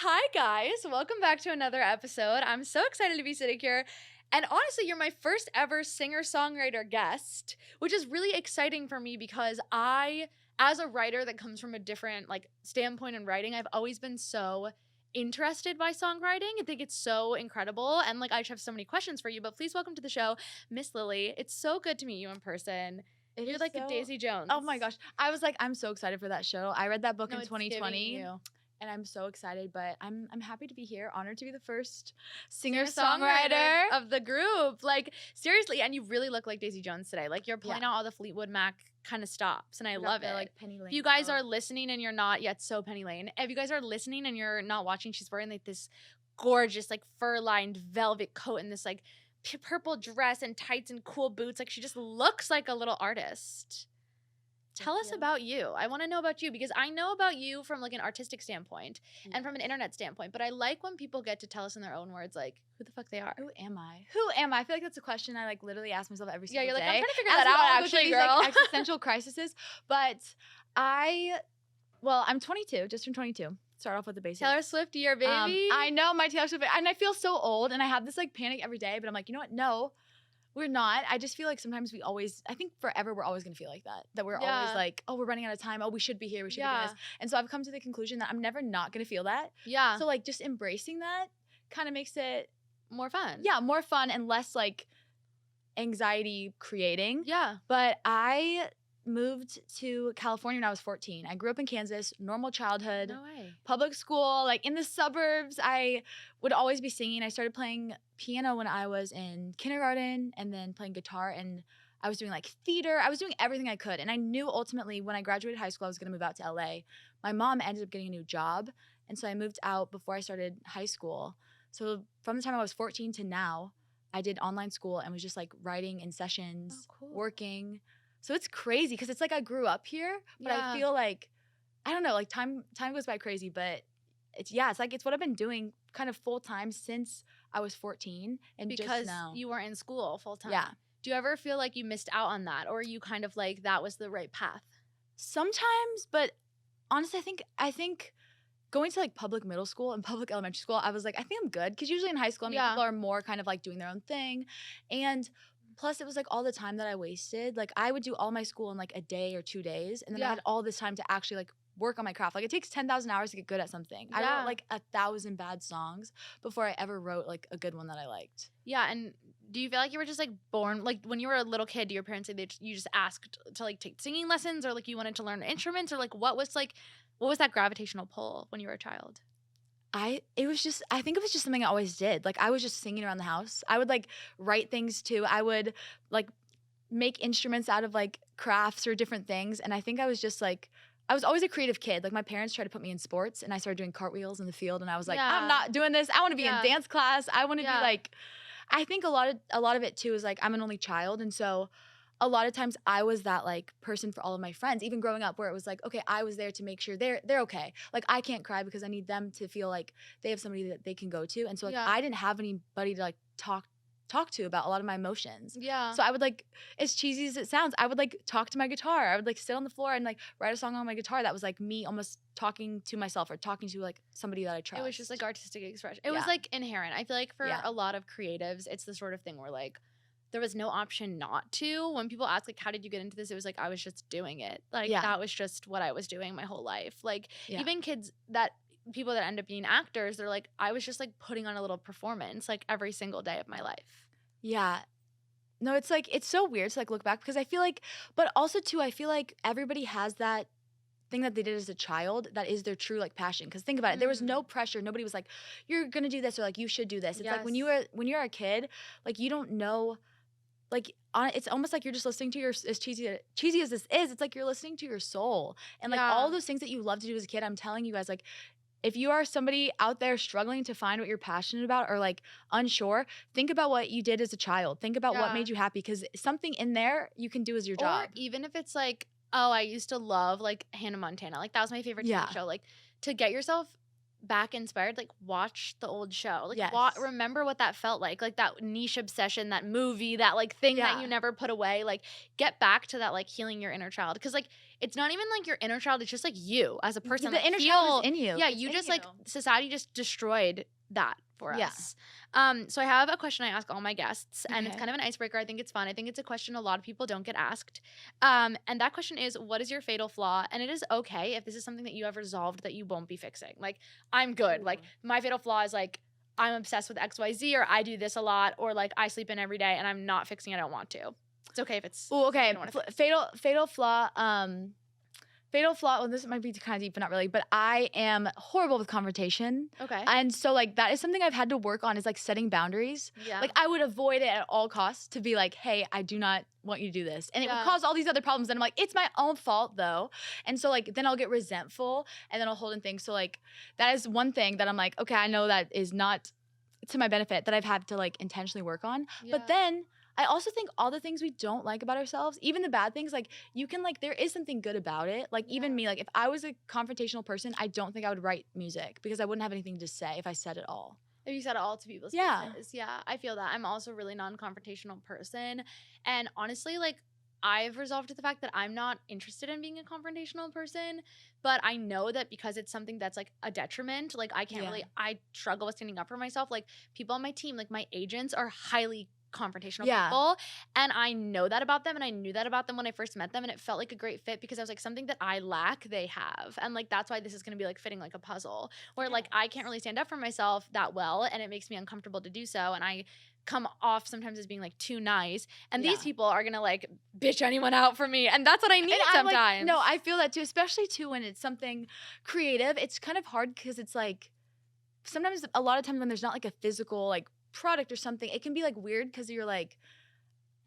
Hi, guys. Welcome back to another episode. I'm so excited to be sitting here. And honestly, you're my first ever singer-songwriter guest, which is really exciting for me because as a writer that comes from a different standpoint in writing, I've always been so interested by songwriting. I think it's so incredible. And I just have so many questions for you. But please welcome to the show, Miss Lily. It's so good to meet you in person. You're like a Daisy Jones. Oh my gosh. I was like, I'm so excited for that show. I read that book in It's giving 2020. you. And I'm so excited, but I'm happy to be here. Honored to be the first Singer-songwriter singer-songwriter. of the group. Seriously, and you really look like Daisy Jones today. You're playing out all the Fleetwood Mac kind of stops, and I love it. Like Penny Lane. If you guys are listening and you're not yet, so Penny Lane. If you guys are listening and you're not watching, she's wearing this gorgeous fur-lined velvet coat and this purple dress and tights and cool boots. She just looks like a little artist. Tell us about you. I want to know about you because I know about you from an artistic standpoint and from an internet standpoint, but I like when people get to tell us in their own words who the fuck they are. Who am I? Who am I? I feel like that's a question I literally ask myself every single day. Yeah, you're I'm trying to figure that out actually, girl. These, existential crises. But I'm 22, just turned 22. Start off with the basics. Taylor Swift, your baby. I know my Taylor Swift, and I feel so old, and I have this panic every day, but I'm like, you know what? No. We're not. I just feel like sometimes I think forever we're always going to feel like that. That we're always like, oh, we're running out of time. Oh, we should be here. We should be doing this. And so I've come to the conclusion that I'm never not going to feel that. Yeah. So just embracing that kind of makes it more fun. Yeah, more fun and less anxiety creating. Yeah. But I moved to California when I was 14. I grew up in Kansas, normal childhood. No way. Public school, in the suburbs. I would always be singing. I started playing piano when I was in kindergarten and then playing guitar, and I was doing theater. I was doing everything I could. And I knew ultimately when I graduated high school, I was going to move out to LA. My mom ended up getting a new job. And so I moved out before I started high school. So from the time I was 14 to now, I did online school and was just writing in sessions, working. So it's crazy because it's I grew up here, but I feel I don't know, time goes by crazy, but it's what I've been doing kind of full time since I was 14 and because just now. You were in school full time. Yeah. Do you ever feel you missed out on that, or are you kind of that was the right path? Sometimes, but honestly, I think going to public middle school and public elementary school, I was I think I'm good because usually in high school, people are more kind of doing their own thing, and plus, it was all the time that I wasted. I would do all my school in a day or 2 days, and then I had all this time to actually work on my craft. It takes 10,000 hours to get good at something. I wrote 1,000 bad songs before I ever wrote a good one that I liked. Yeah, and do you feel you were just born when you were a little kid? Do your parents say you just asked to take singing lessons, or you wanted to learn instruments, or what was that gravitational pull when you were a child? I think it was just something I always did. I was just singing around the house. I would write things too. I would make instruments out of crafts or different things. And I think I was just I was always a creative kid. My parents tried to put me in sports, and I started doing cartwheels in the field, and I was I'm not doing this. I want to be in dance class. I want to be I think a lot of it too is I'm an only child, and so a lot of times I was that person for all of my friends, even growing up, where it was okay, I was there to make sure they're okay. I can't cry because I need them to feel they have somebody that they can go to. And so I didn't have anybody to talk to about a lot of my emotions. Yeah. So I would as cheesy as it sounds, I would talk to my guitar. I would sit on the floor and write a song on my guitar that was me almost talking to myself or talking to somebody that I trust. It was just artistic expression. It was inherent. I feel for a lot of creatives, it's the sort of thing where there was no option not to. When people ask how did you get into this, it was I was just doing it. That was just what I was doing my whole life. Even people that end up being actors, they're I was just putting on a little performance every single day of my life. Yeah. No, it's it's so weird to look back because I feel but also too, I feel everybody has that thing that they did as a child that is their true passion. Because think about it, there was no pressure. Nobody was you're gonna do this or you should do this. It's when you're a kid, you don't know. It's almost you're just listening to as cheesy as this is, it's you're listening to your soul. And all those things that you love to do as a kid, I'm telling you guys, if you are somebody out there struggling to find what you're passionate about or unsure, think about what you did as a child. Think about what made you happy, because something in there you can do as your job. Or even if it's oh, I used to love Hannah Montana. That was my favorite TV show. To get yourself back inspired, like watch the old show. Like Yes. remember what that felt like that niche obsession, that movie, that like thing that Yeah. you never put away. Like get back to that, like healing your inner child. Cause like it's not even like your inner child, it's just like you as a person. The Like inner child is in you. yeah, It's you in just you. like society just destroyed that for Yeah. us. So I have a question I ask all my guests, and it's Okay. kind of an icebreaker. I think it's fun. I think it's a question a lot of people don't get asked. And that question is, what is your fatal flaw? And it is okay if this is something that you have resolved that you won't be fixing. Like, I'm good. Like, my fatal flaw is like, I'm obsessed with XYZ, or I do this a lot, or like I sleep in every day and I'm not fixing it. I don't want to. It's okay if it's Oh, something you okay. don't wanna fix. Fatal flaw. Fatal flaw. Well, this might be kind of deep, but not really. But I am horrible with confrontation. Okay. And so, like, that is something I've had to work on, is like setting boundaries. Yeah. Like, I would avoid it at all costs to be like, hey, I do not want you to do this. And it would Yeah. cause all these other problems. And I'm like, it's my own fault though. And so, like, then I'll get resentful and then I'll hold in things. So, like, that is one thing that I'm like, okay, I know that is not to my benefit, that I've had to like intentionally work on. Yeah. But then I also think all the things we don't like about ourselves, even the bad things, like you can like, there is something good about it. Like even Yeah. me, like if I was a confrontational person, I don't think I would write music because I wouldn't have anything to say if I said it all. If you said it all to people's Yeah. faces. Yeah, I feel that. I'm also a really non-confrontational person. And honestly, like, I've resolved to the fact that I'm not interested in being a confrontational person, but I know that because it's something that's like a detriment, like I can't Yeah. really, I struggle with standing up for myself. Like people on my team, like my agents are highly confrontational Yeah. people, and I know that about them, and I knew that about them when I first met them, and it felt like a great fit because I was like, something that I lack they have, and like that's why this is going to be like fitting like a puzzle, where like I can't really stand up for myself that well, and it makes me uncomfortable to do so, and I come off sometimes as being like too nice, and these Yeah. people are gonna like bitch anyone out for me, and that's what I need And I'm sometimes. like, no, I feel that too, especially too when it's something creative. It's kind of hard because it's like sometimes, a lot of times when there's not like a physical like product or something, it can be like weird because you're like,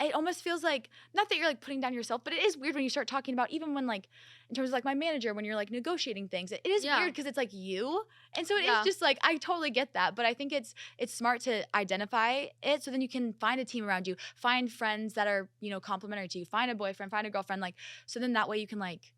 it almost feels like, not that you're like putting down yourself, but it is weird when you start talking about, even when like in terms of like my manager, when you're like negotiating things, it is Yeah. weird because it's like you, and so it Yeah. is just like, I totally get that, but I think it's smart to identify it so then you can find a team around you, find friends that are, you know, complimentary to you, find a boyfriend, find a girlfriend, like, so then that way you can like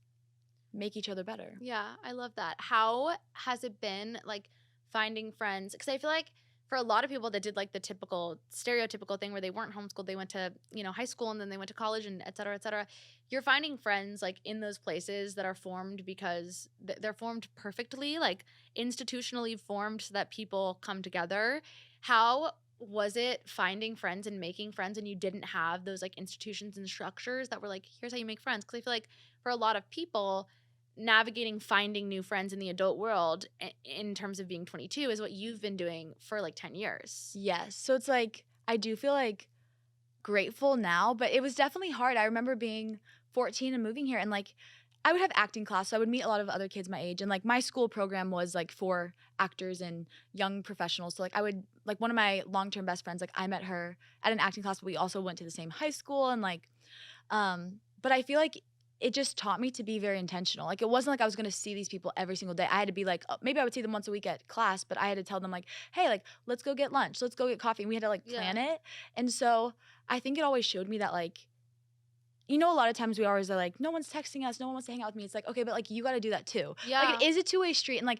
make each other better. Yeah, I love that. How has it been like finding friends? Because I feel like for a lot of people that did like the typical stereotypical thing where they weren't homeschooled, they went to, you know, high school and then they went to college and et cetera, et cetera. You're finding friends like in those places that are formed because they're formed perfectly, like institutionally formed so that people come together. How was it finding friends and making friends and you didn't have those like institutions and structures that were like, here's how you make friends? Because I feel like for a lot of people, navigating finding new friends in the adult world in terms of being 22 is what you've been doing for like 10 years. Yes. So it's like, I do feel like grateful now, but it was definitely hard. I remember being 14 and moving here, and like I would have acting class, so I would meet a lot of other kids my age, and like my school program was like for actors and young professionals. So like I would, like one of my long-term best friends, like I met her at an acting class, but we also went to the same high school, and like but I feel like it just taught me to be very intentional. Like it wasn't like I was going to see these people every single day. I had to be like, maybe I would see them once a week at class, but I had to tell them like, hey, like let's go get lunch, let's go get coffee. And we had to like plan it. And so I think it always showed me that like, you know, a lot of times we always are like, no one's texting us, no one wants to hang out with me. It's like, okay, but like you got to do that too. Yeah. Like it is a two-way street, and like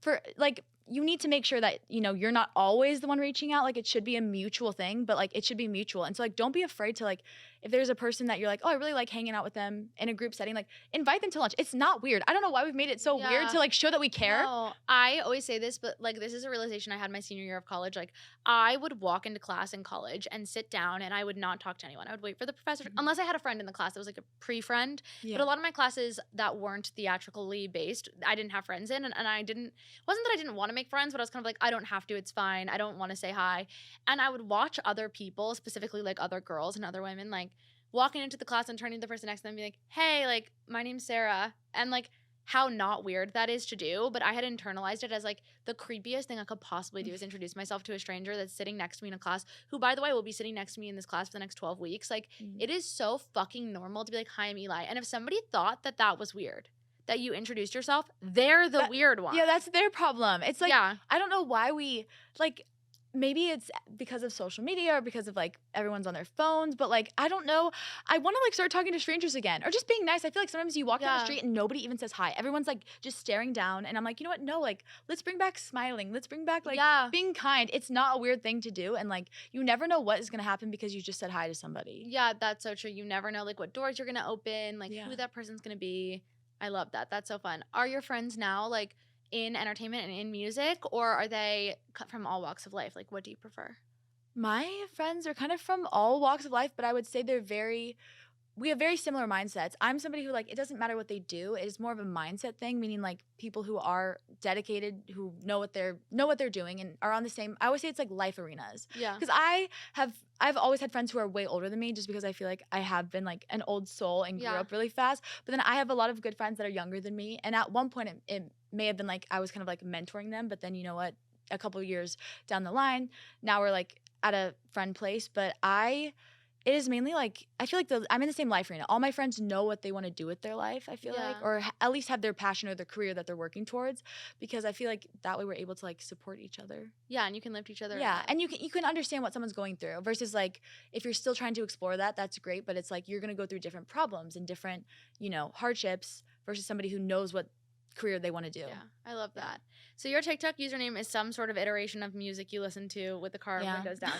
for like you need to make sure that, you know, you're not always the one reaching out. Like it should be a mutual thing, but like it should be mutual. And so like don't be afraid to like, if there's a person that you're like, oh, I really like hanging out with them in a group setting, like invite them to lunch. It's not weird. I don't know why we've made it so weird to like show that we care. No, I always say this, but like this is a realization I had my senior year of college. Like I would walk into class in college and sit down and I would not talk to anyone. I would wait for the professor, unless I had a friend in the class that was like a pre-friend. Yeah. But a lot of my classes that weren't theatrically based, I didn't have friends in, and I didn't, wasn't that I didn't want to make friends, but I was kind of like, I don't have to, it's fine. I don't want to say hi. And I would watch other people, specifically like other girls and other women, like walking into the class and turning to the person next to them and being like, hey, like, my name's Sarah. And like, how not weird that is to do, but I had internalized it as like the creepiest thing I could possibly do is introduce myself to a stranger that's sitting next to me in a class, who, by the way, will be sitting next to me in this class for the next 12 weeks. Like, it is so fucking normal to be like, hi, I'm Eli. And if somebody thought that that was weird, that you introduced yourself, they're the weird one. Yeah, that's their problem. It's like, Yeah. I don't know why we, like, maybe it's because of social media or because of like everyone's on their phones, but like I don't know. I want to like start talking to strangers again or just being nice. I feel like sometimes you walk down the Yeah. street and nobody even says hi. Everyone's like just staring down, and I'm like, you know what? No, like let's bring back smiling. Let's bring back like Yeah. being kind. It's not a weird thing to do, and like you never know what is gonna happen because you just said hi to somebody. Yeah, that's so true. You never know like what doors you're gonna open, like Yeah. who that person's gonna be. I love that. That's so fun. Are your friends now like in entertainment and in music, or are they cut from all walks of life? Like, what do you prefer? My friends are kind of from all walks of life, but I would say we have very similar mindsets. I'm somebody who like it doesn't matter what they do. It is more of a mindset thing, meaning like people who are dedicated, who know what they're doing and are on the same. I always say it's like life arenas. Yeah. Because I've always had friends who are way older than me just because I feel like I have been like an old soul and grew Yeah. up really fast. But then I have a lot of good friends that are younger than me. And at one point it may have been like I was kind of like mentoring them, but then you know what? A couple of years down the line, now we're like at a friend place. But it is mainly like I feel like I'm in the same life arena. All my friends know what they want to do with their life, I feel like, Yeah. or at least have their passion or their career that they're working towards, because I feel like that way we're able to like support each other. Yeah, and you can lift each other Yeah, up. and you can understand what someone's going through versus like if you're still trying to explore that, that's great, but it's like you're gonna go through different problems and different hardships versus somebody who knows what career they want to do. Yeah, I love that. So your TikTok username is some sort of iteration of music you listen to with the car Yeah. windows down.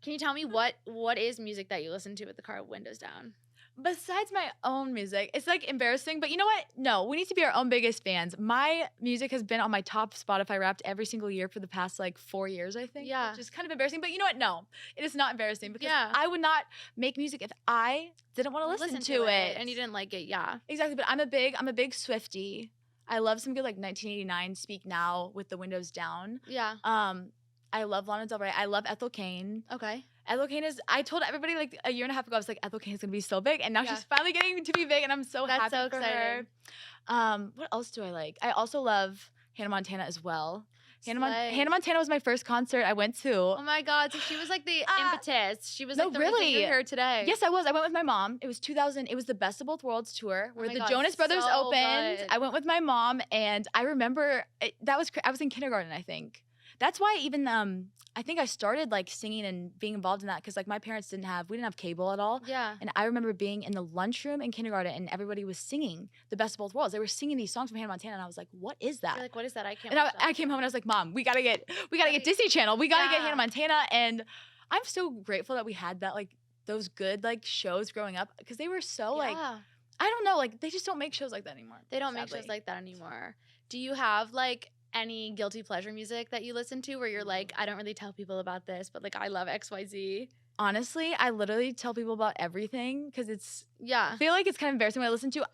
Can you tell me what is music that you listen to with the car windows down? Besides my own music, it's like embarrassing, but you know what? No, we need to be our own biggest fans. My music has been on my top Spotify Wrapped every single year for the past like 4 years, I think. Yeah. Which is kind of embarrassing, but you know what? No, it is not embarrassing because Yeah. I would not make music if I didn't want to listen to it. and you didn't like it. Yeah. Exactly, but I'm a big Swiftie. I love some good like 1989 Speak Now with the windows down. Yeah. I love Lana Del Rey. I love Ethel Cain. Okay. Ethel Cain I told everybody like a year and a half ago, I was like, Ethel Cain is gonna be so big. And now Yeah. she's finally getting to be big, and I'm so That's happy so for exciting. her. What else do I like? I also love Hannah Montana as well. Slay. Hannah Montana was my first concert I went to. Oh my God. So she was like the impetus. She was no, like the reason really. you're here today. Yes, I was. I went with my mom. It was 2000. It was the Best of Both Worlds tour where my the God, Jonas Brothers so opened. good. I went with my mom, and I remember I was in kindergarten, I think. That's why even I think I started like singing and being involved in that because like my parents we didn't have cable at all. Yeah. And I remember being in the lunchroom in kindergarten and everybody was singing the Best of Both Worlds. They were singing these songs from Hannah Montana, and I was like, "What is that?" You're like, what is that? I can't. And watch that. I came home and I was like, "Mom, we gotta get Disney Channel. We gotta get Yeah. Hannah Montana." And I'm so grateful that we had that like those good like shows growing up because they were so like Yeah. I don't know, like they just don't make shows like that anymore. They don't make sadly. shows like that anymore. Do you have like any guilty pleasure music that you listen to where you're like, I don't really tell people about this, but like I love XYZ? Honestly, I literally tell people about everything because I Yeah. feel like it's kind of embarrassing when I listen to.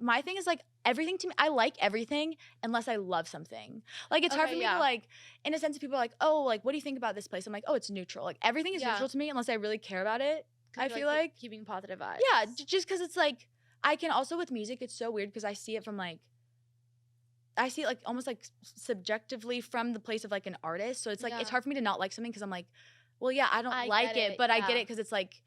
My thing is like everything to me. I like everything unless I love something. Like it's hard Okay, for me yeah. to like, in a sense, people are like, oh, like what do you think about this place? I'm like, oh, it's neutral. Like everything is Yeah. neutral to me unless I really care about it. 'Cause I you're, feel like keeping positive vibes. yeah, just because it's like I can also with music. It's so weird because I see it from like. I see it like almost like subjectively from the place of like an artist. So it's like it's Yeah. hard for me to not like something because I'm like, well, yeah, I don't I like get it, it, but I get yeah. it because it's like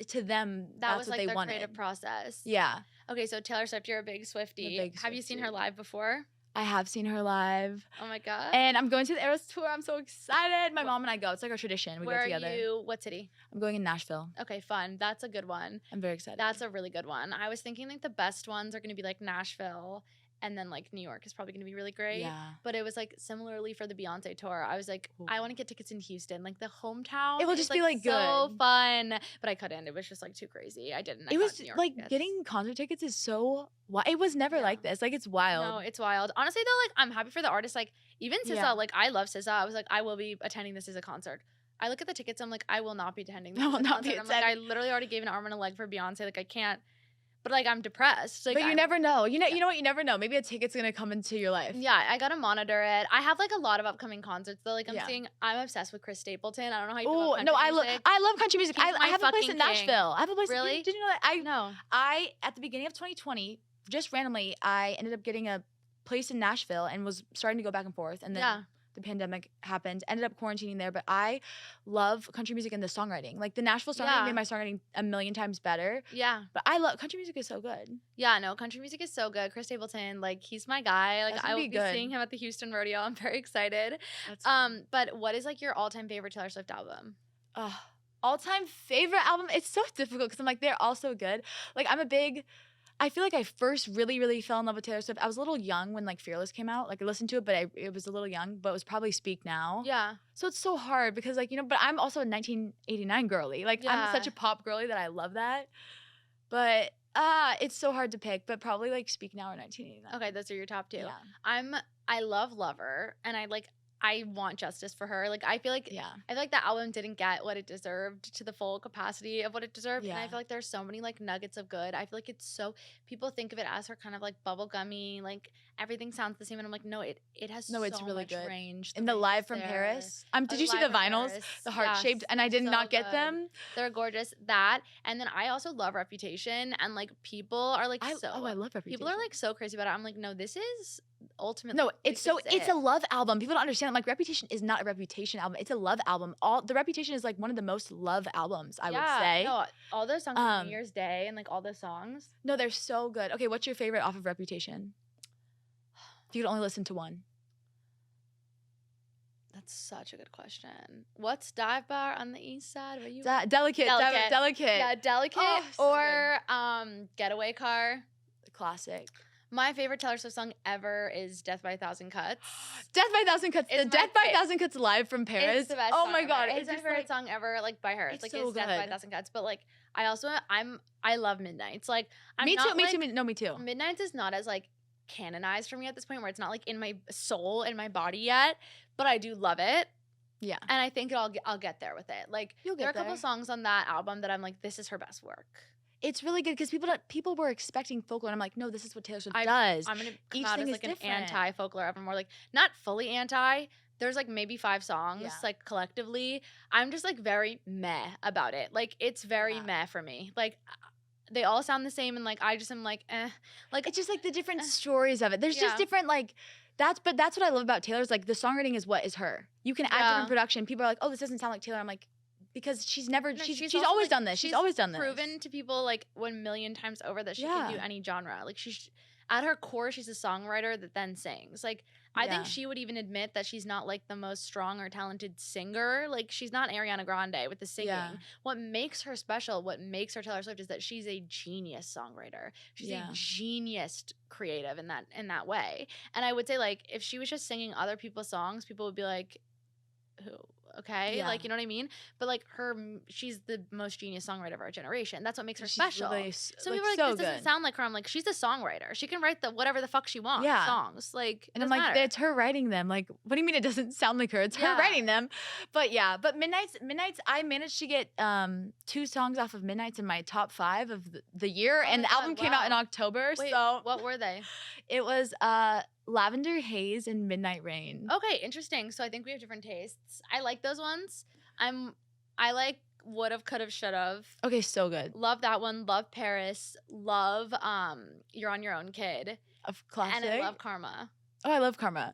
to them That that's was what like they their wanted. creative process. Yeah, Okay, so Taylor Swift, you're a big Swiftie. big Have you seen her Swiftie. live before? I have seen her live, Oh my God. and I'm going to the Eras tour. I'm so excited. My mom and I go. It's like our tradition. We Where go are together. you? What city? I'm going in Nashville. Okay, fun. That's a good one. I'm very excited. That's a really good one. I was thinking like the best ones are going to be like Nashville, and then like New York is probably going to be really great. yeah. But it was like similarly for the Beyonce tour. I was like, Ooh. I want to get tickets in Houston, like the hometown. It will is, just be, like, so good. fun. But I couldn't. It was just like too crazy. I didn't. I It got was New York like tickets. getting concert tickets is so. It was never Yeah. like this. Like it's wild. No, it's wild. Honestly though, like I'm happy for the artists. Like even SZA, Yeah. like I love SZA. I was like, I will be attending this as a concert. I look at the tickets. I'm like, I will not be attending this. I as will a not be concert. I'm like, I attending. literally already gave an arm and a leg for Beyonce. Like I can't. But like I'm depressed. Like but you I'm- never know. You know what? You never know. Maybe a ticket's gonna come into your life. Yeah, I gotta monitor it. I have like a lot of upcoming concerts though. Like Yeah. I'm obsessed with Chris Stapleton. I don't know how you feel Oh about no, country music. I love country music. He's I my have a place fucking in king. Nashville. I have a place. Really? Did you know that? No. I at the beginning of 2020, just randomly, I ended up getting a place in Nashville and was starting to go back and forth. And then Yeah. the pandemic happened. Ended up quarantining there, but I love country music and the songwriting. Like the Nashville songwriting Yeah. made my songwriting a million times better. Yeah. But I love country music is so good. Yeah, no, country music is so good. Chris Stapleton, like he's my guy. Like That's I gonna will be be good. seeing him at the Houston Rodeo. I'm very excited. That's But what is like your all-time favorite Taylor Swift album? all-time favorite album. It's so difficult because I'm like they're all so good. Like I feel like I first really, really fell in love with Taylor Swift. I was a little young when like Fearless came out. Like I listened to it, but it was a little young. But it was probably Speak Now. Yeah. So it's so hard because like but I'm also a 1989 girly. Like I'm such a pop girly that I love that. But it's so hard to pick. But probably like Speak Now or 1989. Okay, those are your top two. Yeah. I love Lover, and I want justice for her. Like I feel like Yeah. I feel like that album didn't get what it deserved to the full capacity of what it deserved. And I Yeah. feel like there's so many like nuggets of good. I feel like it's so people think of it as her kind of like bubblegummy, like everything sounds the same. And I'm like, no, it has it's so really much good. range. And the Live from Paris. Did you see the vinyls? The heart-shaped, and I did not get them. They're gorgeous. That, and then I also love Reputation, and like people are like I love Reputation. people are like so crazy about it. I'm like, no, this is ultimately no, it's a love album. People don't understand. Like Reputation is not a Reputation album. It's a love album. The Reputation is like one of the most love albums, I would say. No, all those songs on New Year's Day and like all the songs. No, they're so good. Okay, what's your favorite off of Reputation? If you could only listen to one. That's such a good question. What's Dive Bar on the East Side? Where you Delicate. Yeah, Delicate so or Getaway Car. Classic. My favorite Taylor Swift song ever is Death by a Thousand Cuts. Death by a Thousand Cuts. The Death by a Thousand Cuts Live from Paris. It's the best oh song my ever. god. It's my favorite song ever, like by her. It's like so it's Death by a good. Thousand Cuts. But like I love Midnights. Like Me too. Midnights is not as like canonized for me at this point where it's not like in my soul, in my body yet. But I do love it. Yeah. And I think I'll get there with it. Like there are a couple songs on that album that I'm like, this is her best work. It's really good because people were expecting folklore, and I'm like, no, this is what Taylor Swift does. I'm gonna come out as like an anti-folklore Evermore, like not fully anti. There's like maybe 5 songs like collectively. I'm just like very meh about it. Like it's very meh for me. Like they all sound the same, and like I just am like, eh. Like it's just like the different stories of it. There's just different like. But that's what I love about Taylor's. Like the songwriting is what is her. You can add different production. People are like, oh, this doesn't sound like Taylor. I'm like. Because she's always done this. She's always done this. Proven to people like 1 million times over that she can do any genre. Like she's at her core, she's a songwriter that then sings. Like I think she would even admit that she's not like the most strong or talented singer. Like she's not Ariana Grande with the singing. Yeah. What makes her special, what makes her Taylor Swift is that she's a genius songwriter. She's a genius creative in that way. And I would say like if she was just singing other people's songs, people would be like, who? Okay, like you know what I mean, but like she's the most genius songwriter of our generation. That's what makes her special. Really, so people are like, this doesn't sound like her. I'm like, she's a songwriter. She can write whatever the fuck she wants. Songs like, and I'm like, it's her writing them. Like, what do you mean it doesn't sound like her? It's her writing them. But but Midnights. I managed to get 2 songs off of Midnights in my top 5 of the year, and the album came out in October. Wait, so what were they? It was Lavender Haze and Midnight Rain. Okay, interesting. So I think we have different tastes. I like those ones. I like Would've, Could've, Should've. Okay, so good. Love that one. Love Paris. Love You're on Your Own Kid. Of classic. And I love Karma. Oh, I love Karma.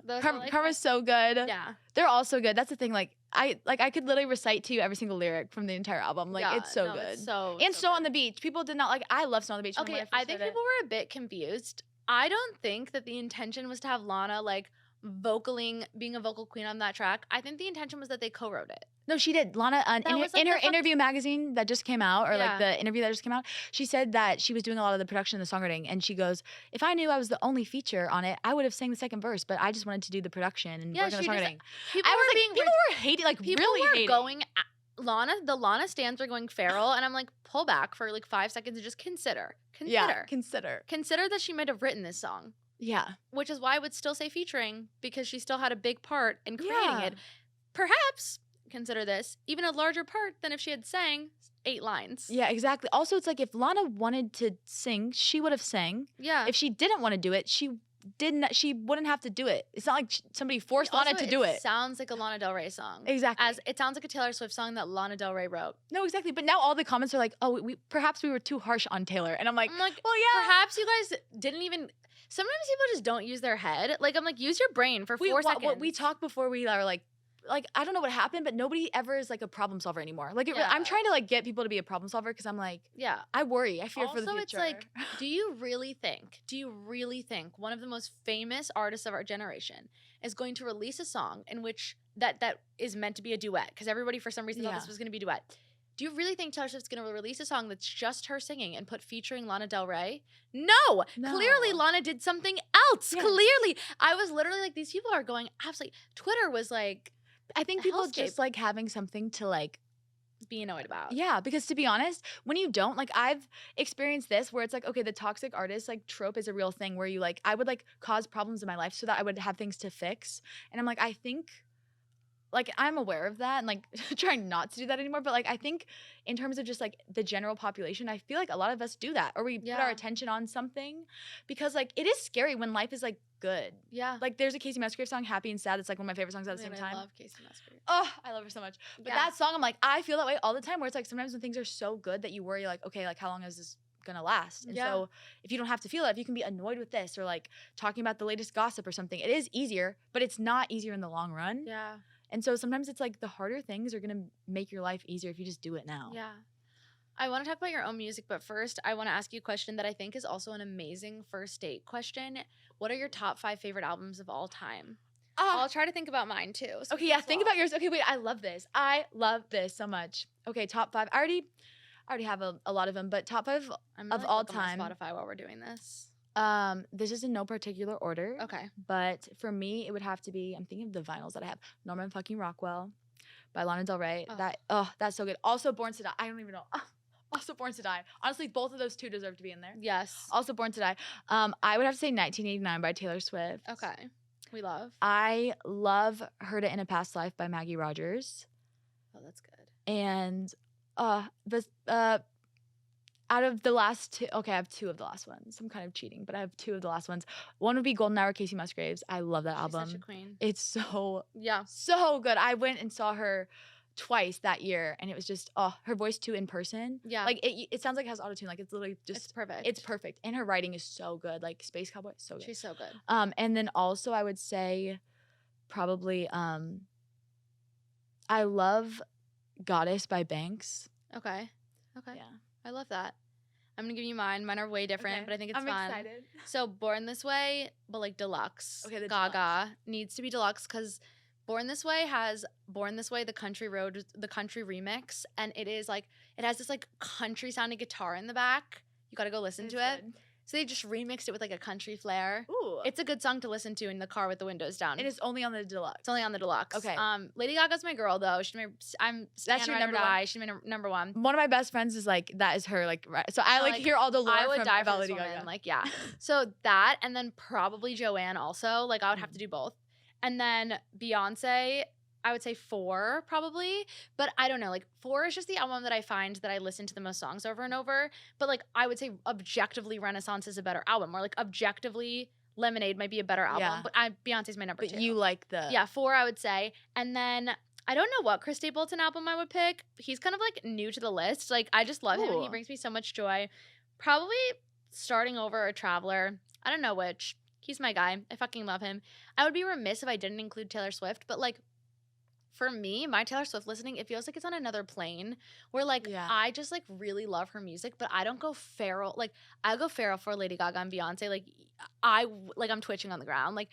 Karma's so good. Yeah. They're all so good. That's the thing. Like I could literally recite to you every single lyric from the entire album. Like it's so good. It's so Snow on the Beach. People did not like. I love Snow on the Beach. Okay, I think people were a bit confused. I don't think that the intention was to have Lana like being a vocal queen on that track. I think the intention was that they co-wrote it. No, she did. Lana, in her interview magazine that just came out, or like the interview that just came out, she said that she was doing a lot of the production and the songwriting, and she goes, if I knew I was the only feature on it, I would have sang the second verse, but I just wanted to do the production and work on the songwriting. People were hating, like people really were hating. The Lana stands were going feral, and I'm like, pull back for like 5 seconds and just consider that she might have written this song. Yeah. Which is why I would still say featuring, because she still had a big part in creating it. Perhaps, consider this, even a larger part than if she had sang 8 lines. Yeah, exactly. Also, it's like if Lana wanted to sing, she would have sang. Yeah. If she didn't want to do it, she wouldn't have to do it. It's not like somebody forced Lana to do it. It sounds like a Lana Del Rey song. Exactly. It sounds like a Taylor Swift song that Lana Del Rey wrote. No, exactly. But now all the comments are like, oh, perhaps we were too harsh on Taylor. And I'm like, well, yeah. Perhaps you guys didn't even... Sometimes people just don't use their head. Like, I'm like, use your brain for 4 seconds. What we talked before we are like I don't know what happened, but nobody ever is like a problem solver anymore. Like Yeah. I'm trying to like get people to be a problem solver because I'm like, Yeah. I worry, I fear for the Also, future. it's like, do you really think one of the most famous artists of our generation is going to release a song in which that is meant to be a duet? Because everybody for some reason thought Yeah. this was going to be a duet. Do you really think Taylor Swift's going to release a song that's just her singing and put featuring Lana Del Rey? No. Clearly Lana did something else. Yes. Clearly. I was literally like, these people are going absolutely, Twitter was like, I think a people hellscape. just like having something to like be annoyed about. Yeah, because to be honest, when you don't, like I've experienced this where it's like, okay, the toxic artist like trope is a real thing where you like, I would like cause problems in my life so that I would have things to fix. And I'm like, I think like I'm aware of that and like trying not to do that anymore. But like I think in terms of just like the general population, I feel like a lot of us do that or we put our attention on something because like it is scary when life is like good. Yeah. Like there's a Casey Musgrave song, Happy and Sad. That's like one of my favorite songs at the same time. I love Casey Musgrave. Oh, I love her so much. But that song, I'm like, I feel that way all the time where it's like sometimes when things are so good that you worry like, okay, like how long is this gonna last? And so if you don't have to feel it, if you can be annoyed with this or like talking about the latest gossip or something, it is easier, but it's not easier in the long run. Yeah. And so sometimes it's like the harder things are gonna make your life easier if you just do it now. Yeah. I want to talk about your own music, but first I want to ask you a question that I think is also an amazing first date question. What are your top 5 favorite albums of all time? I'll try to think about mine too. So okay, yeah, think about yours. Okay, wait, I love this. I love this so much. Okay, top 5. I already have a lot of them, but top 5 of all time. Spotify while we're doing this. This is in no particular order. Okay. But for me, it would have to be, I'm thinking of the vinyls that I have. Norman fucking Rockwell by Lana Del Rey. That's so good. Also Born to Die. I don't even know. Also Born to Die. Honestly, both of those two deserve to be in there. Yes. Also Born to Die. I would have to say 1989 by Taylor Swift. Okay. We love. I love Heard It in a Past Life by Maggie Rogers. Oh, that's good. And out of the last two, okay, I have 2 of the last ones. I'm kind of cheating, but I have 2 of the last ones. One would be Golden Hour, Casey Musgraves. I love that album. She's such a queen. It's so so good. I went and saw her twice that year, and it was just her voice too in person. Yeah, like it sounds like it has autotune. Like it's literally just it's perfect. It's perfect, and her writing is so good. Like Space Cowboy, so good. She's so good. And then also I would say probably I love Goddess by Banks. Okay. Yeah. I love that. I'm gonna give you mine. Mine are way different, but I think it's fun. I'm excited. So Born This Way, but like deluxe. Okay, the Gaga deluxe. needs to be deluxe because Born This Way has Born This Way, the country remix, and it is like it has this like country sounding guitar in the back. You gotta go listen to it. Good. So they just remixed it with like a country flair. Ooh. It's a good song to listen to in the car with the windows down. And it's only on the deluxe. It's only on the deluxe. Okay. Lady Gaga's my girl though. That's your number one? She's my number one. One of my best friends is like that is her like right. So I like hear all the lore I would from die for about this Lady woman. Gaga. Like yeah. So that and then probably Joanne also. Like I would have to do both. And then Beyonce, I would say 4 probably, but I don't know. Like 4 is just the album that I find that I listen to the most songs over and over. But like I would say objectively Renaissance is a better album, or like objectively Lemonade might be a better album. Yeah. But Beyonce's my number 2. But you like the 4 I would say, and then I don't know what Chris Stapleton album I would pick. He's kind of like new to the list. Like I just love him and he brings me so much joy. Probably Starting Over or Traveler. I don't know which. He's my guy. I fucking love him. I would be remiss if I didn't include Taylor Swift, but like for me, my Taylor Swift listening, it feels like it's on another plane where like I just like really love her music, but I don't go feral. Like I go feral for Lady Gaga and Beyonce. Like I'm twitching on the ground. Like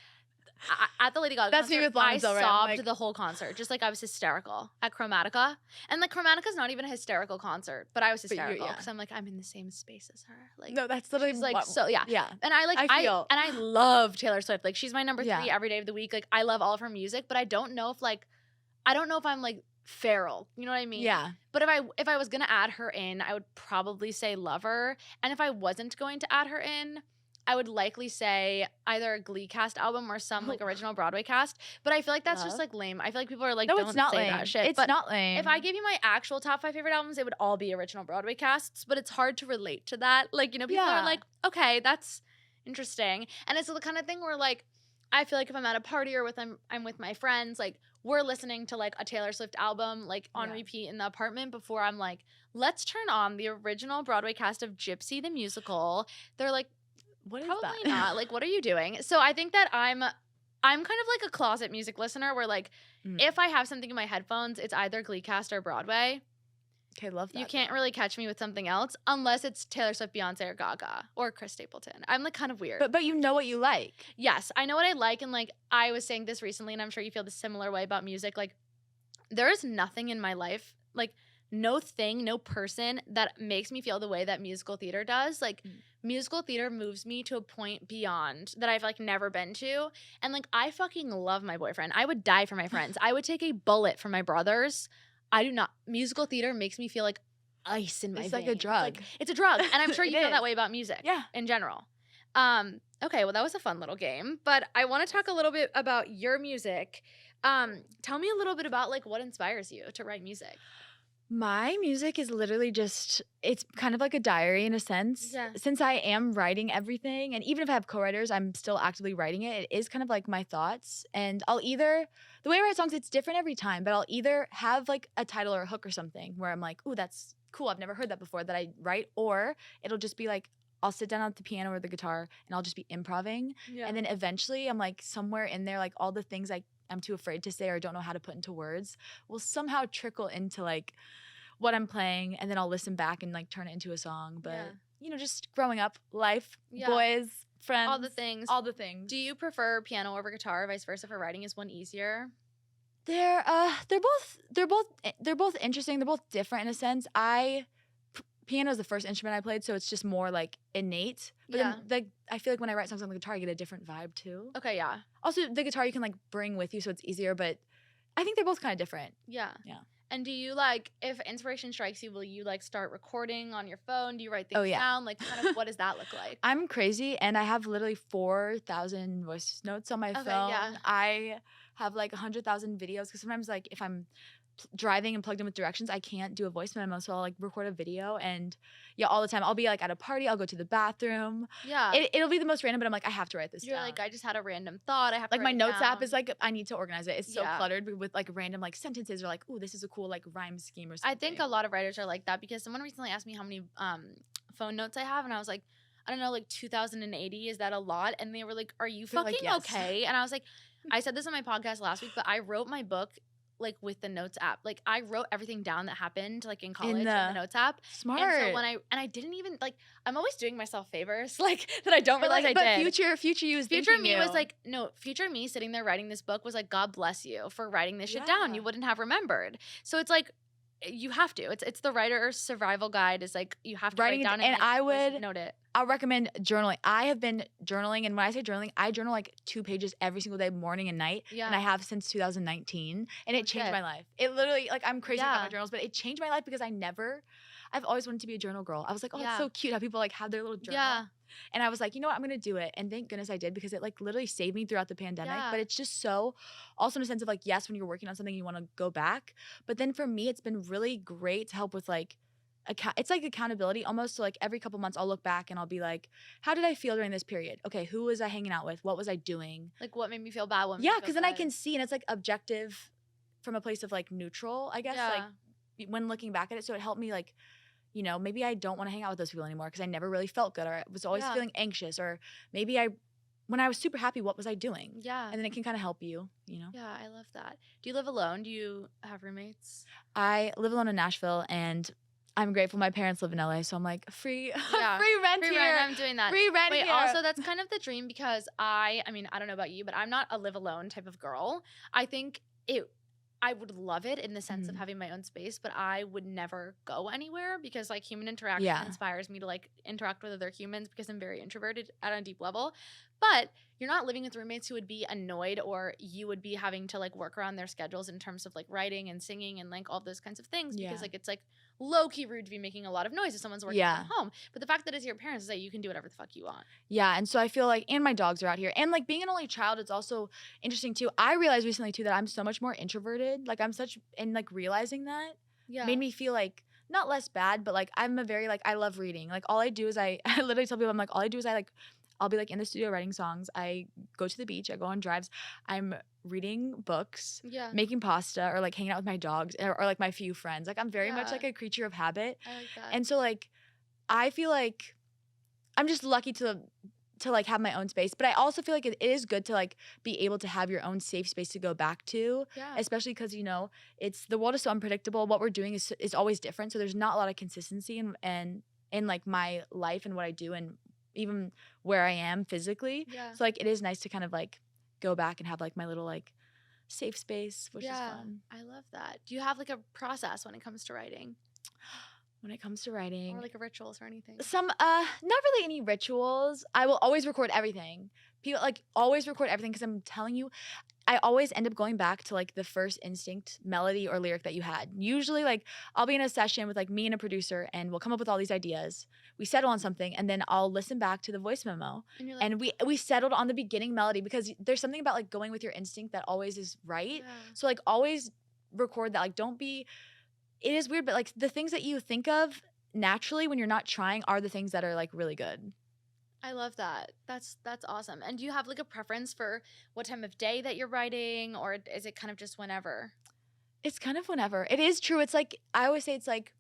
at the Lady Gaga That's concert, me with Lana Del Rey. I sobbed the whole concert. Just like I was hysterical at Chromatica. And like Chromatica's not even a hysterical concert, but I was hysterical because I'm like, I'm in the same space as her. Like no, that's literally she's like so yeah. And I love Taylor Swift. Like she's my number 3 every day of the week. Like I love all of her music, but I don't know if I'm like feral. You know what I mean? Yeah. But if I was gonna add her in, I would probably say Lover. And if I wasn't going to add her in, I would likely say either a Glee cast album or some like original Broadway cast. But I feel like that's just like lame. I feel like people are like, no, don't it's not say lame. that shit. It's not lame. If I gave you my actual top 5 favorite albums, it would all be original Broadway casts. But it's hard to relate to that. Like, you know, people are like, okay, that's interesting. And it's the kind of thing where like, I feel like if I'm at a party or I'm with my friends, like we're listening to like a Taylor Swift album like on repeat in the apartment before I'm like, let's turn on the original Broadway cast of Gypsy the musical. They're like What is Probably that? not. Like, what are you doing? So I think that I'm kind of like a closet music listener where like Mm. if I have something in my headphones, it's either Gleecast or Broadway. Okay, love that. You can't really catch me with something else unless it's Taylor Swift, Beyonce, or Gaga or Chris Stapleton. I'm like kind of weird. But you know what you like. Yes, I know what I like, and like I was saying this recently, and I'm sure you feel the similar way about music. Like there is nothing in my life, like no thing, no person that makes me feel the way that musical theater does. Like musical theater moves me to a point beyond that I've like never been to. And like I fucking love my boyfriend. I would die for my friends. I would take a bullet for my brothers. I do not. Musical theater makes me feel like ice in my It's veins. like a drug. It's a drug, and I'm sure It you feel is. that way about music. Yeah. In general. Okay, well that was a fun little game, but I want to talk a little bit about your music. Tell me a little bit about like what inspires you to write music. My music is literally just, it's kind of like a diary in a sense. Yeah. Since I am writing everything, and even if I have co-writers, I'm still actively writing it. It is kind of like my thoughts. And I'll either, the way I write songs, it's different every time, but I'll either have like a title or a hook or something where I'm like, ooh, that's cool. I've never heard that before that I write. Or it'll just be like, I'll sit down at the piano or the guitar and I'll just be improving. Yeah. And then eventually I'm like somewhere in there, like all the things I'm too afraid to say or don't know how to put into words will somehow trickle into like what I'm playing, and then I'll listen back and like turn it into a song. But you know, just growing up, life, boys, friends, all the things. All the things. Do you prefer piano over guitar, or vice versa for writing? Is one easier? They're both interesting. They're both different in a sense. Piano is the first instrument I played, so it's just more like innate. But then like I feel like when I write songs on the guitar, I get a different vibe too. Okay, yeah. Also, the guitar you can like bring with you, so it's easier. But I think they're both kind of different. Yeah. Yeah. And do you like, if inspiration strikes you, will you like start recording on your phone? Do you write things down? Like, kind of what does that look like? I'm crazy, and I have literally 4,000 voice notes on my phone. Yeah. I have like 100,000 videos because sometimes like if I'm driving and plugged in with directions, I can't do a voice memo, so I'll like record a video. And yeah, all the time I'll be like at a party, I'll go to the bathroom. Yeah, it'll be the most random, but I'm like, I have to write this You're down. like, I just had a random thought. I have to like my write it notes app down. is like, I need to organize it. It's so cluttered with like random like sentences or like, ooh, this is a cool like rhyme scheme or something. I think a lot of writers are like that because someone recently asked me how many phone notes I have, and I was like, I don't know, like 2,080. Is that a lot? And they were like, are you fucking like, yes. okay? And I was like, I said this on my podcast last week, but I wrote my book like with the notes app. Like I wrote everything down that happened like in college in the notes app. Smart. And so when I didn't even like, I'm always doing myself favors like that I don't realize I did. Future you is future me was like, no, future me sitting there writing this book was like, God bless you for writing this shit down. You wouldn't have remembered. So it's like, you have to. It's the writer's survival guide is like you have to write down and I would note it. I'll recommend journaling. I have been journaling, and when I say journaling, I journal like 2 pages every single day, morning and night. Yeah. And I have since 2019, and it changed my life. It literally, like, I'm crazy about my journals, but it changed my life because I've always wanted to be a journal girl. I was like, oh, it's so cute how people like have their little journal. Yeah. And I was like, you know what, I'm gonna do it. And thank goodness I did, because it like literally saved me throughout the pandemic. Yeah. But it's just so, also in a sense of like, yes, when you're working on something, you want to go back. But then for me, it's been really great to help with like, it's like accountability almost. So like every couple months I'll look back and I'll be like, how did I feel during this period? Okay, who was I hanging out with? What was I doing? Like what made me feel bad? Yeah, because then I can see, and it's like objective from a place of like neutral, I guess, like when looking back at it. So it helped me like, you know, maybe I don't want to hang out with those people anymore because I never really felt good, or I was always feeling anxious, or maybe when I was super happy, what was I doing? Yeah. And then it can kind of help you, you know? Yeah, I love that. Do you live alone? Do you have roommates? I live alone in Nashville, and I'm grateful my parents live in LA, so I'm like, free rent here. Rent, I'm doing that. Free rent Wait, here. also that's kind of the dream, because I mean, I don't know about you, but I'm not a live alone type of girl. I think I would love it in the sense of having my own space, but I would never go anywhere because like human interaction inspires me to like interact with other humans because I'm very introverted at a deep level. But you're not living with roommates who would be annoyed, or you would be having to like work around their schedules in terms of like writing and singing and like all those kinds of things, because like it's like low-key rude to be making a lot of noise if someone's working from home. But the fact that it's your parents is that you can do whatever the fuck you want. Yeah, and so I feel like, and my dogs are out here, and like being an only child, it's also interesting too. I realized recently too that I'm so much more introverted. Like and like realizing that made me feel like not less bad, but like I'm a very like, I love reading. Like all I do is I literally tell people, I'm like, all I do is I'll be like in the studio writing songs. I go to the beach. I go on drives. I'm reading books, making pasta, or like hanging out with my dogs, or like my few friends. Like I'm very much like a creature of habit. I like that. And so like I feel like I'm just lucky to to like have my own space, but I also feel like it is good to like be able to have your own safe space to go back to, Yeah. especially because it's the world is so unpredictable. What we're doing is always different, so there's not a lot of consistency in like my life and what I do and even where I am physically. Yeah. So like it is nice to kind of like go back and have like my little like safe space, which is Yeah. fun. I love that. Do you have like a process when it comes to writing When it comes to or writing, like a rituals or anything? not really any rituals. I will always record everything. People like always record everything because I'm telling you, I always end up going back to like the first instinct melody or lyric that you had. Usually, like I'll be in a session with like me and a producer, and we'll come up with all these ideas. We settle on something, and then I'll listen back to the voice memo, And you're like, and we settled on the beginning melody because there's something about like going with your instinct that always is right. yeah. So like always record that. Like don't be. It is weird, but like the things that you think of naturally when you're not trying are the things that are like really good. I love that. That's awesome. And do you have like a preference for what time of day that you're writing, or is it kind of just whenever? It's kind of whenever. It is true. It's like I always say it's like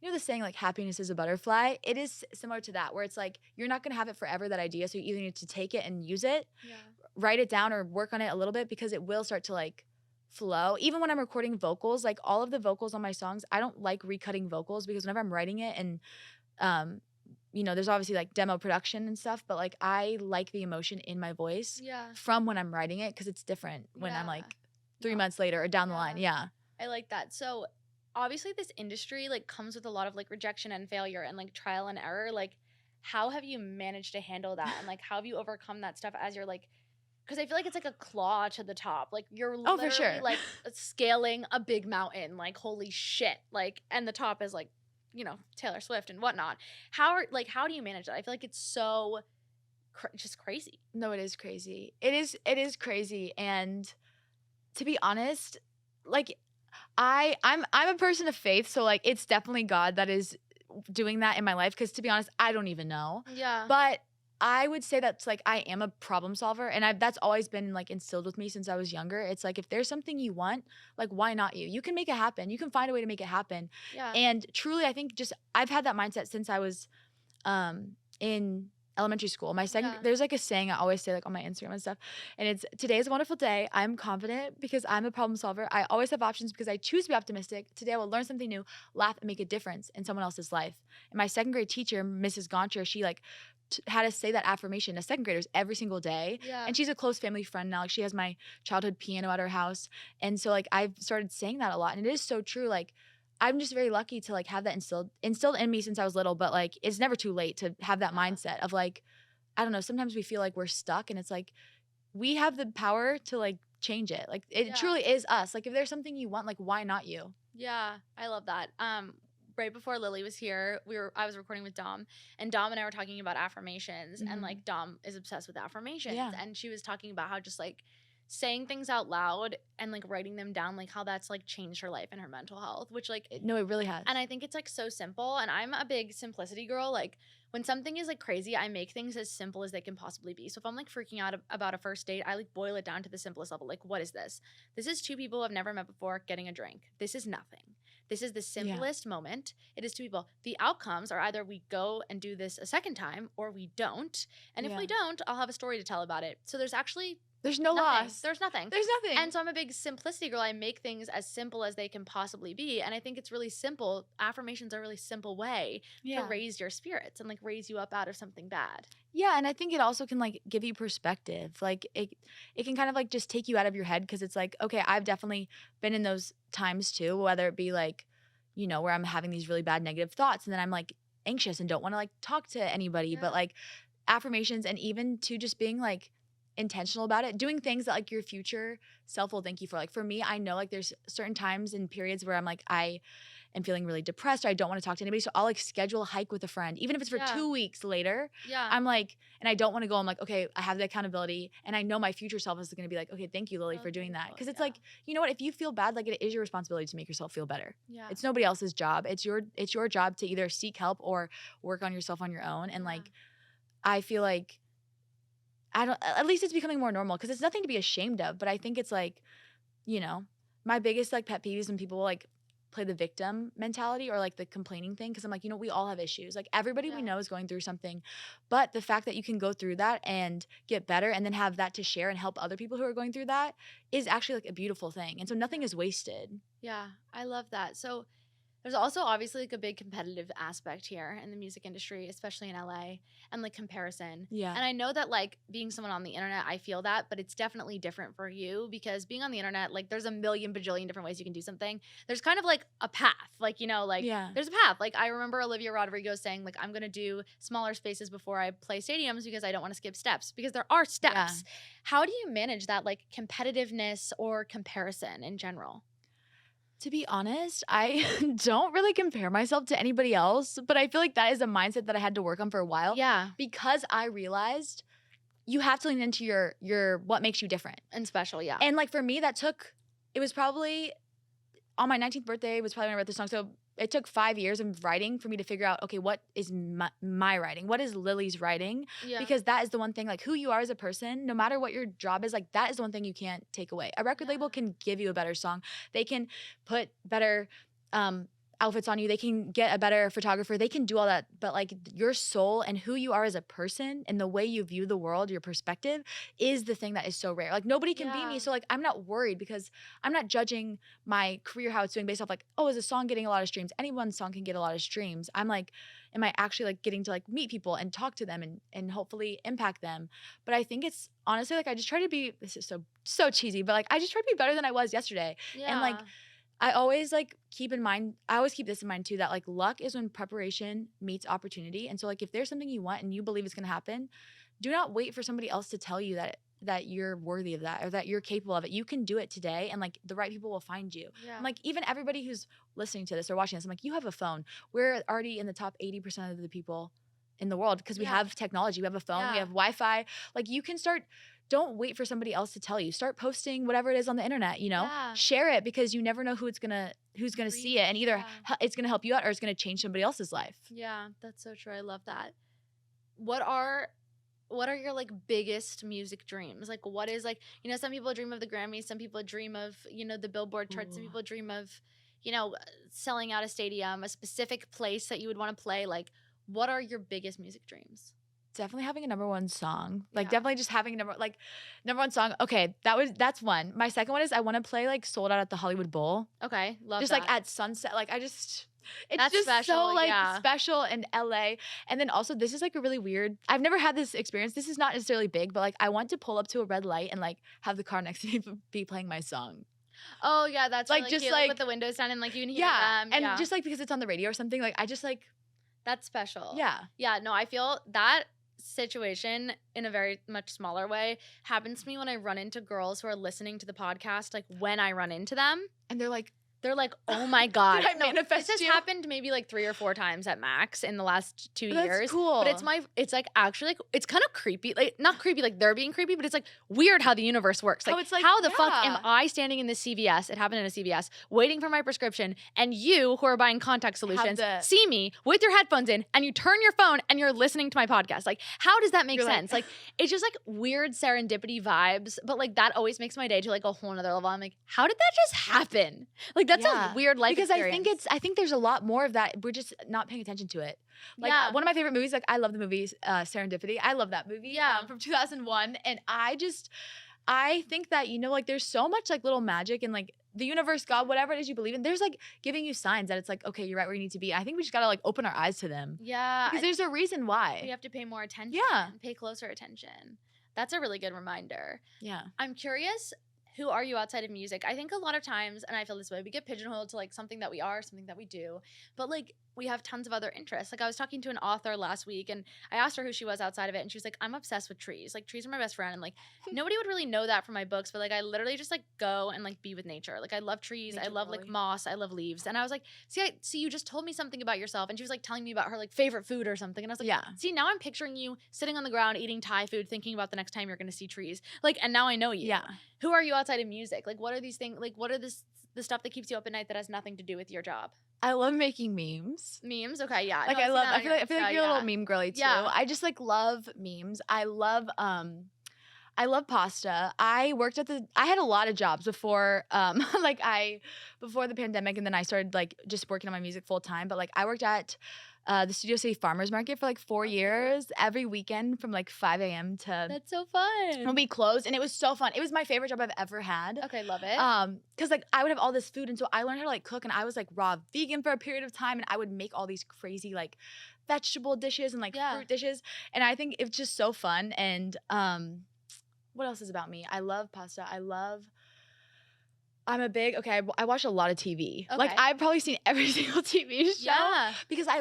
the saying like happiness is a butterfly. It is similar to that where it's like you're not going to have it forever that idea, so you either need to take it and use it, Yeah. write it down or work on it a little bit because it will start to like flow. Even when I'm recording vocals, like all of the vocals on my songs, I don't like recutting vocals because whenever I'm writing it and um there's obviously like demo production and stuff, but like I like the emotion in my voice Yeah. from when I'm writing it because it's different when I'm Yeah. like 3 No. months later or down the line. Yeah. Yeah. I like that. So obviously this industry like comes with a lot of like rejection and failure and like trial and error. Like how have you managed to handle that? And like how have you overcome that stuff as you're like, because I feel like it's like a claw to the top. Like you're Oh, for literally sure. like scaling a big mountain. Like holy shit. Like and the top is like, Taylor Swift and whatnot. How do you manage that? I feel like it's so just crazy. No, it is crazy. It is crazy, and to be honest, like I'm a person of faith, so like it's definitely God that is doing that in my life because to be honest, I don't even know. Yeah. But I would say that's like I am a problem solver, and that's always been like instilled with me since I was younger. It's like if there's something you want, like why not you? You can make it happen. You can find a way to make it happen. Yeah. And truly, I think just I've had that mindset since I was in elementary school. Yeah. There's like a saying I always say like on my Instagram and stuff, and it's today is a wonderful day. I'm confident because I'm a problem solver. I always have options because I choose to be optimistic. Today I will learn something new, laugh, and make a difference in someone else's life. And my second grade teacher, Mrs. Goncher, she like had us say that affirmation to second graders every single day. Yeah. And she's a close family friend now. Like she has my childhood piano at her house. And so like I've started saying that a lot. And it is so true. Like I'm just very lucky to like have that instilled in me since I was little, but like it's never too late to have that Yeah. mindset of like, I don't know, sometimes we feel like we're stuck and it's like we have the power to like change it. Like it Yeah. truly is us. Like if there's something you want, like why not you? Yeah, I love that. Right before Lily was here, I was recording with Dom, and Dom and I were talking about affirmations, and Mhm. like Dom is obsessed with affirmations, Yeah. and she was talking about how just like saying things out loud and like writing them down, like how that's like changed her life and her mental health, which like No, it really has. and I think it's like so simple. And I'm a big simplicity girl. Like when something is like crazy, I make things as simple as they can possibly be. So if I'm like freaking out about a first date, I like boil it down to the simplest level. Like, what is this? This is two people I've never met before getting a drink. This is nothing. This is the simplest moment. It is two people. The outcomes are either we go and do this a second time or we don't. And if Yeah. we don't, I'll have a story to tell about it. So there's actually There's no nothing. loss. There's nothing. There's nothing. And so I'm a big simplicity girl. I make things as simple as they can possibly be. And I think it's really simple. Affirmations are a really simple way to raise your spirits and like raise you up out of something bad. Yeah, and I think it also can like give you perspective. Like it can kind of like just take you out of your head because it's like, okay, I've definitely been in those times too, whether it be like, where I'm having these really bad negative thoughts and then I'm like anxious and don't want to like talk to anybody, Yeah. but like affirmations and even to just being like intentional about it, doing things that like your future self will thank you for. Like for me, I know like there's certain times and periods where I'm like I am feeling really depressed or I don't want to talk to anybody, so I'll like schedule a hike with a friend even if it's for Yeah. 2 weeks later. Yeah. I'm like, and I don't want to go. I'm like, okay, I have the accountability, and I know my future self is going to be like, okay, thank you, Lily, for doing that. beautiful. Because it's Yeah. like, you know what? If you feel bad, like it is your responsibility to make yourself feel better. Yeah. It's nobody else's job. It's your job to either seek help or work on yourself on your own. And Yeah. like, I feel like at least it's becoming more normal because it's nothing to be ashamed of. But I think it's like, my biggest like pet peeve is when people like play the victim mentality or like the complaining thing, because I'm like, we all have issues. Like everybody we Yeah. know is going through something, but the fact that you can go through that and get better and then have that to share and help other people who are going through that is actually like a beautiful thing. And so nothing Yeah. is wasted. Yeah, I love that. So there's also obviously like a big competitive aspect here in the music industry, especially in LA, and like comparison. Yeah. And I know that like being someone on the internet, I feel that, but it's definitely different for you because being on the internet, like there's a million bajillion different ways you can do something. There's kind of like a path, like, like Yeah. there's a path. Like I remember Olivia Rodrigo saying, like, I'm going to do smaller spaces before I play stadiums because I don't want to skip steps because there are steps. Yeah. How do you manage that like competitiveness or comparison in general? To be honest, I don't really compare myself to anybody else, but I feel like that is a mindset that I had to work on for a while Yeah. because I realized you have to lean into your what makes you different. And special, yeah. And like for me, it was probably on my 19th birthday was probably when I wrote this song. So it took 5 years of writing for me to figure out, okay, what is my writing? What is Lily's writing? Yeah. Because that is the one thing, like who you are as a person, no matter what your job is, like that is the one thing you can't take away. A record label can give you a better song. They can put better outfits on you. They can get a better photographer. They can do all that. But like your soul and who you are as a person and the way you view the world, your perspective is the thing that is so rare. Like nobody can beat me. So like I'm not worried because I'm not judging my career, how it's doing based off like, oh, is a song getting a lot of streams? Anyone's song can get a lot of streams. I'm like, am I actually like getting to like meet people and talk to them and hopefully impact them? But I think it's honestly like I just try to be, this is so cheesy, but like I just try to be better than I was yesterday. Yeah. And like I always like keep in mind, I always keep this in mind too, that like luck is when preparation meets opportunity. And so like if there's something you want and you believe it's going to happen, do not wait for somebody else to tell you that you're worthy of that or that you're capable of it. You can do it today and like the right people will find you. Yeah. I'm like even everybody who's listening to this or watching this, I'm like, you have a phone. We're already in the top 80% of the people in the world because we have technology. We have a phone, we have Wi-Fi. Like you can start. Don't wait for somebody else to tell you. Start posting whatever it is on the internet, Share it because you never know who's gonna see it, and either it's gonna help you out or it's gonna change somebody else's life. Yeah, that's so true. I love that. What are your like biggest music dreams? Like what is like, some people dream of the Grammys, some people dream of, the Billboard charts, some people dream of, selling out a stadium, a specific place that you would want to play. Like what are your biggest music dreams? Definitely having a number one song. Like Yeah. definitely just having number one song. Okay, that's one. My second one is I want to play like sold out at the Hollywood Bowl. Okay, love just that. like at sunset. Like it's That's just special, so like yeah. special in LA. And then also this is like a really weird. I've never had this experience. This is not necessarily big, but like I want to pull up to a red light and like have the car next to me be playing my song. Oh yeah, that's like really just cute. like with the windows down and like you can hear yeah, them. and just like because it's on the radio or something. Like I just like that's special. yeah. Yeah, no, I feel that situation in a very much smaller way happens to me when I run into girls who are listening to the podcast, like when I run into them. And they're like, oh my God. Did I manifest this has you? happened maybe like 3 or 4 times at max in the last 2 That's years. cool. But it's like actually like, it's kind of creepy. Like not creepy, like they're being creepy, but it's like weird how the universe works. Like, how the fuck am I standing in the CVS? It happened in a CVS, waiting for my prescription, and you who are buying contact solutions see me with your headphones in, and you turn your phone and you're listening to my podcast. Like, how does that make sense? Like, it's just like weird serendipity vibes, but like that always makes my day to like a whole nother level. I'm like, how did that just happen? Like that's a weird life because experience. I think there's a lot more of that. We're just not paying attention to it. Like one of my favorite movies, like I love the movie Serendipity. I love that movie from 2001. And I think that, like there's so much like little magic and like the universe, God, whatever it is you believe in, there's like giving you signs that it's like, okay, you're right where you need to be. I think we just gotta like open our eyes to them. Yeah. Because there's a reason why. We have to pay more attention. Yeah. Pay closer attention. That's a really good reminder. Yeah. I'm curious, who are you outside of music? I think a lot of times, and I feel this way, we get pigeonholed to like something that we are, something that we do, but like we have tons of other interests. Like I was talking to an author last week and I asked her who she was outside of it, and she was like, I'm obsessed with trees. Like trees are my best friend. And like nobody would really know that from my books, but like I literally just like go and like be with nature. Like I love trees. I love like moss. I love leaves. And I was like, see, you just told me something about yourself. And she was like telling me about her like favorite food or something. And I was like, see, now I'm picturing you sitting on the ground eating Thai food, thinking about the next time you're going to see trees. Like, and now I know you. Yeah. Who are you outside of music? Like, what are these things? Like, what are the stuff that keeps you up at night that has nothing to do with your job? I love making memes. Memes? Okay, yeah. Like no, I feel like you're a little meme girly too. Yeah. I just like love memes. I love I love pasta. I had a lot of jobs before, before the pandemic, and then I started like just working on my music full time. But like I worked at the Studio City Farmers Market for like 4 years, every weekend from like 5 a.m. to That's so when fun. we closed, and it was so fun. It was my favorite job I've ever had. Okay, love it. Cause like I would have all this food, and so I learned how to like cook, and I was like raw vegan for a period of time, and I would make all these crazy like vegetable dishes and like Yeah. fruit dishes, and I think it's just so fun. And what else is about me? I love pasta. I'm a big I watch a lot of TV. Like Okay. I've probably seen every single TV show Yeah. because I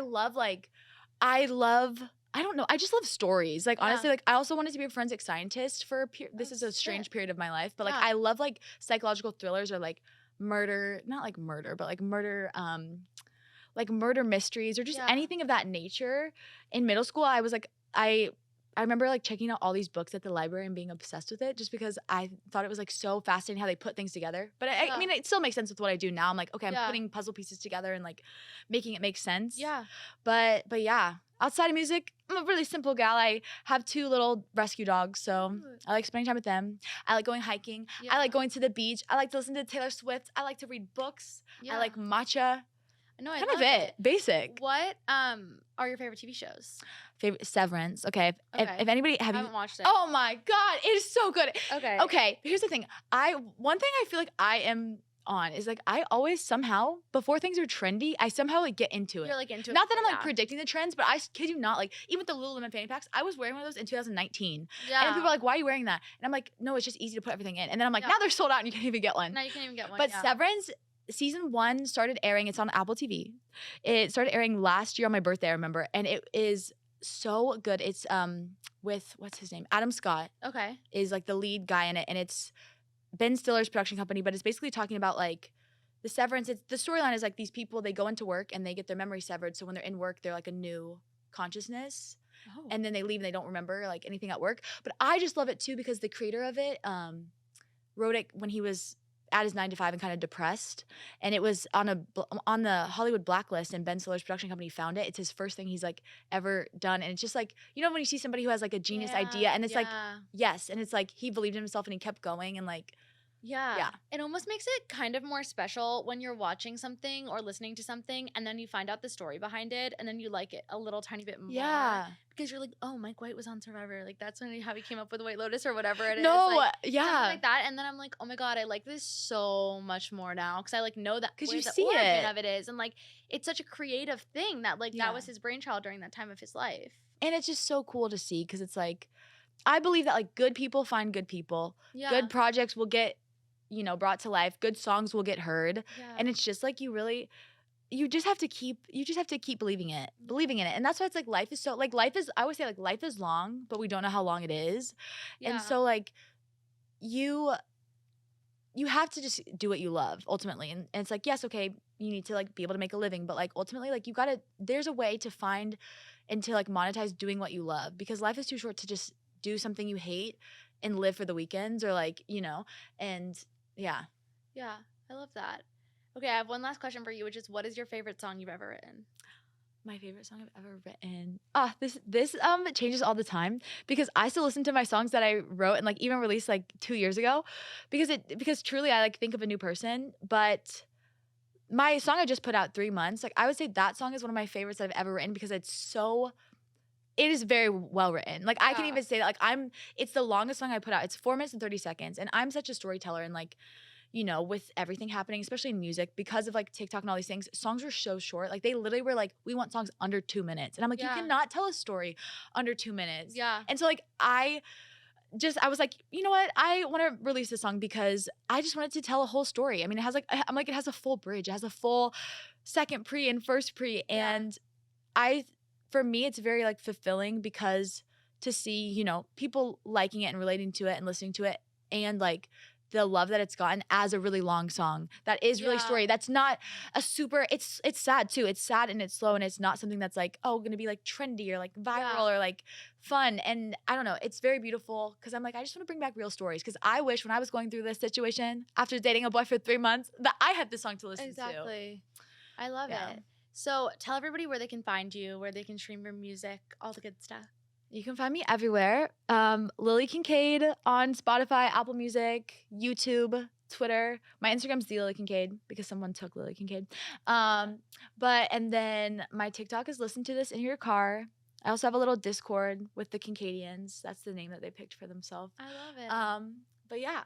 don't know. I just love stories. Like, Yeah. honestly, like, I also wanted to be a forensic scientist for this Oh, is a strange sick. period of my life. But, like, Yeah. I love, like, psychological thrillers or, like, murder, not like murder, but, like, murder mysteries or just Yeah. anything of that nature. In middle school, I was, like, I remember, like, checking out all these books at the library and being obsessed with it just because I thought it was, like, so fascinating how they put things together. But, I Yeah. mean, it still makes sense with what I do now. I'm like, okay, I'm Yeah. putting puzzle pieces together and, like, making it make sense. Yeah. But yeah, outside of music, I'm a really simple gal. I have 2 little rescue dogs, so Cute. I like spending time with them. I like going hiking. I like Yeah. going to the beach. I like to listen to Taylor Swift. I like to read books. Yeah. I like matcha. No, I Kind love of it. Basic. What are your favorite TV shows? Favorite Severance. Okay. If Okay. anybody I have you haven't watched it. Oh my god, it is so good. Okay. Okay, here's the thing. One thing I feel like I am on is like I always somehow before things are trendy, I somehow like get into it. You're like into it. Not that I'm like yeah. predicting the trends, but I kid you not, like even with the Lululemon fanny packs, I was wearing one of those in 2019. Yeah. And people are like, why are you wearing that? And I'm like, no, it's just easy to put everything in. And then I'm like, Yeah. now they're sold out and you can't even get one. Now you can't even get one. But yeah. Severance season 1 started airing. It's on Apple TV. It started airing last year on my birthday, I remember. And it is so good. It's with what's his name? Adam Scott Okay. is like the lead guy in it. And it's Ben Stiller's production company, but it's basically talking about like the severance. It's the storyline is like these people, they go into work and they get their memory severed. So when they're in work, they're like a new consciousness. Oh. And then they leave and they don't remember like anything at work. But I just love it too because the creator of it wrote it when he was at his 9 to 5 and kind of depressed, and it was on the Hollywood blacklist, and Ben Stiller's production company found it. It's his first thing he's like ever done, and it's just like, you know, when you see somebody who has like a genius idea and it's like yes, and it's like he believed in himself and he kept going and like yeah. It almost makes it kind of more special when you're watching something or listening to something and then you find out the story behind it and then you like it a little tiny bit more. yeah. Because you're like, oh, Mike White was on Survivor. Like that's how he came up with White Lotus or whatever it is. No, like, yeah. Something like that. And then I'm like, oh my God, I like this so much more now. Because I like know that because where you the see origin it of it is. And like it's such a creative thing that like Yeah. that was his brainchild during that time of his life. and it's just so cool to see because it's like I believe that like good people find good people. Yeah. Good projects will get, you know, brought to life. Good songs will get heard. Yeah. And it's just like you just have to keep believing in it. And that's why it's like life is I always say like life is long, but we don't know how long it is. Yeah. And so like you have to just do what you love ultimately. And it's like, yes, okay, you need to like be able to make a living, but like ultimately like there's a way to find and to like monetize doing what you love, because life is too short to just do something you hate and live for the weekends or like, you know, and yeah. Yeah, I love that. Okay, I have one last question for you, which is what is your favorite song you've ever written? My favorite song I've ever written. This changes all the time because I still listen to my songs that I wrote and like even released like 2 years ago because truly I like think of a new person. But my song I just put out 3 months, like I would say that song is one of my favorites that I've ever written because it is very well written. Like I can Yeah. even say that like it's the longest song I put out. It's 4 minutes and 30 seconds. And I'm such a storyteller and like, you know, with everything happening, especially in music, because of like TikTok and all these things, songs are so short. Like they literally were like, we want songs under 2 minutes. And I'm like, Yeah. you cannot tell a story under 2 minutes. Yeah. And so like I was like, you know what? I want to release this song because I just wanted to tell a whole story. I mean, it has it has a full bridge. It has a full second pre and first pre. Yeah. And for me, it's very like fulfilling because to see, you know, people liking it and relating to it and listening to it and like the love that it's gotten as a really long song that is really Yeah. story. That's not a super, it's sad too. It's sad and it's slow and it's not something that's like, oh, gonna be like trendy or like viral Yeah. or like fun. And I don't know, it's very beautiful because I'm like, I just want to bring back real stories because I wish when I was going through this situation after dating a boy for 3 months that I had this song to listen to. Exactly. I love Yeah. it. So tell everybody where they can find you, where they can stream your music, all the good stuff. You can find me everywhere. Lily Kincade on Spotify, Apple Music, YouTube, Twitter. My Instagram's the Lily Kincade because someone took Lily Kincade. And then my TikTok is listen to this in your car. I also have a little Discord with the Kincadians. That's the name that they picked for themselves. I love it. But yeah.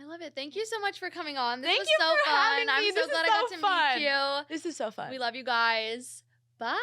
I love it. Thank you so much for coming on. This Thank was you so for fun. having me. I'm so This is glad I so got to fun. meet you. This is so fun. We love you guys. Bye.